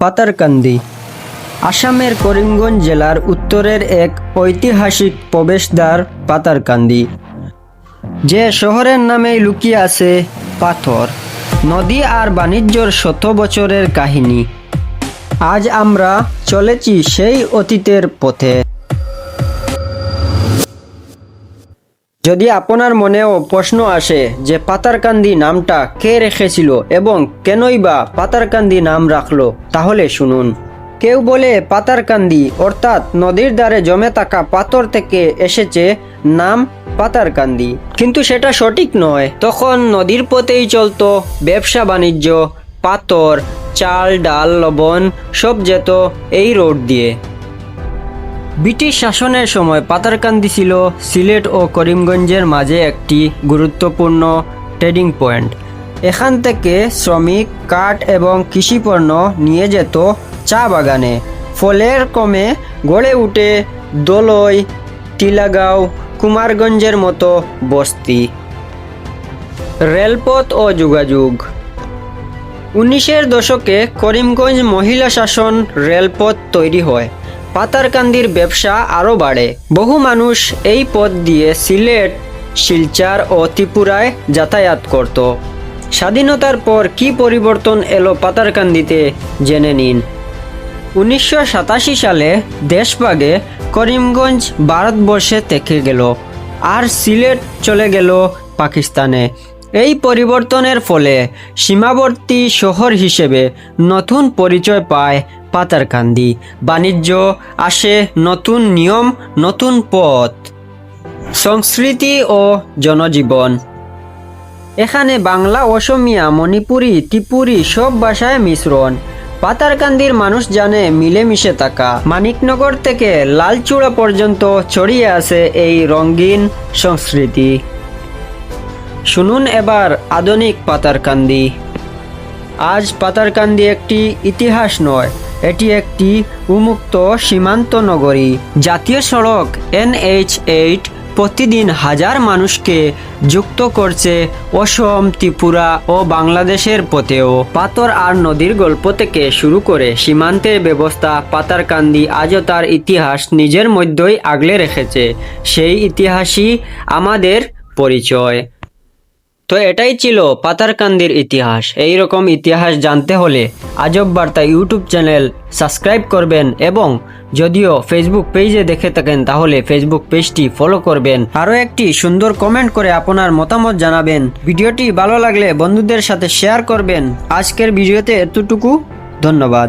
পাতারকান্দি আসামের করিমগঞ্জ জেলার উত্তরের এক ঐতিহাসিক প্রবেশদ্বার পাতারকান্দি, যে শহরের নামেই লুকিয়ে আছে পাথর, নদী আর বাণিজ্যর শত বছরের কাহিনী। আজ আমরা চলেছি সেই অতীতের পথে। যদি আপনার মনেও প্রশ্ন আসে যে পাতারকান্দি নামটা কে রেখেছিল এবং কেনই বা পাতারকান্দি নাম রাখলো, তাহলে শুনুন। কেউ বলে পাতারকান্দি অর্থাৎ নদীর ধারে জমে থাকা পাথর থেকে এসেছে নাম পাতারকান্দি, কিন্তু সেটা সঠিক নয়। তখন নদীর পথেই চলতো ব্যবসা বাণিজ্য, পাথর, চাল, ডাল, লবণ সব যেত এই রোড দিয়ে। ব্রিটিশ শাসনের সময় পাতারকান্দি ছিল সিলেট ও করিমগঞ্জের মাঝে একটি গুরুত্বপূর্ণ ট্রেডিং পয়েন্ট। এখান থেকে শ্রমিক, কাঠ এবং কৃষিপণ্য নিয়ে যেত চা বাগানে। ফলের ক্রমে গড়ে উঠে দলই, টিলাগাঁও, কুমারগঞ্জের মতো বস্তি। রেলপথ ও যোগাযোগ। 1900-এর দশকে করিমগঞ্জ মহিলা শাসন রেলপথ তৈরি হয়। পাতারকান্দির ব্যবসা আরও বাড়ে। বহু মানুষ এই পথ দিয়ে সিলেট, শিলচর ও ত্রিপুরায় যাতায়াত করত। স্বাধীনতার পর কি পরিবর্তন এলো পাতারকান্দিতে জেনে নিন। 1987 সালে দেশভাগে করিমগঞ্জ ভারতবর্ষে থেকে গেল আর সিলেট চলে গেল পাকিস্তানে। এই পরিবর্তনের ফলে সীমাবর্তী শহর হিসেবে নতুন পরিচয় পায় পাতারকান্দি। বাণিজ্য আসে, নতুন নিয়ম, নতুন পথ। সংস্কৃতি ও জনজীবন। এখানে বাংলা, অসমিয়া, মণিপুরি, ত্রিপুরী সব ভাষায় মিশ্রণ। পাতারকান্দির মানুষ জানে মিলেমিশে থাকা। মানিকনগর থেকে লালচূড়া পর্যন্ত ছড়িয়ে আছে এই রঙিন সংস্কৃতি। শুনুন এবার আধুনিক পাতারকান্দি। আজ পাতারকান্দি একটি ইতিহাস নয়, এটি একটি উন্মুক্ত সীমান্ত নগরী। জাতীয় সড়ক NH8 প্রতিদিন হাজার মানুষকে যুক্ত করছে অসম, ত্রিপুরা ও বাংলাদেশের পথেও। পাথর আর নদীর গল্প থেকে শুরু করে সীমান্তের ব্যবস্থা, পাতারকান্দি আজও তার ইতিহাস নিজের মধ্যেই আগলে রেখেছে। সেই ইতিহাসই আমাদের পরিচয়। তো এটাই ছিল পাতারকান্দির ইতিহাস। এই রকম ইতিহাস জানতে হলে আজব বার্তা ইউটিউব চ্যানেল সাবস্ক্রাইব করবেন এবং যদিও ফেসবুক পেজে দেখে থাকেন তাহলে ফেসবুক পেজটি ফলো করবেন। আরও একটি সুন্দর কমেন্ট করে আপনার মতামত জানাবেন। ভিডিওটি ভালো লাগলে বন্ধুদের সাথে শেয়ার করবেন। আজকের ভিডিওতে এতটুকু, ধন্যবাদ।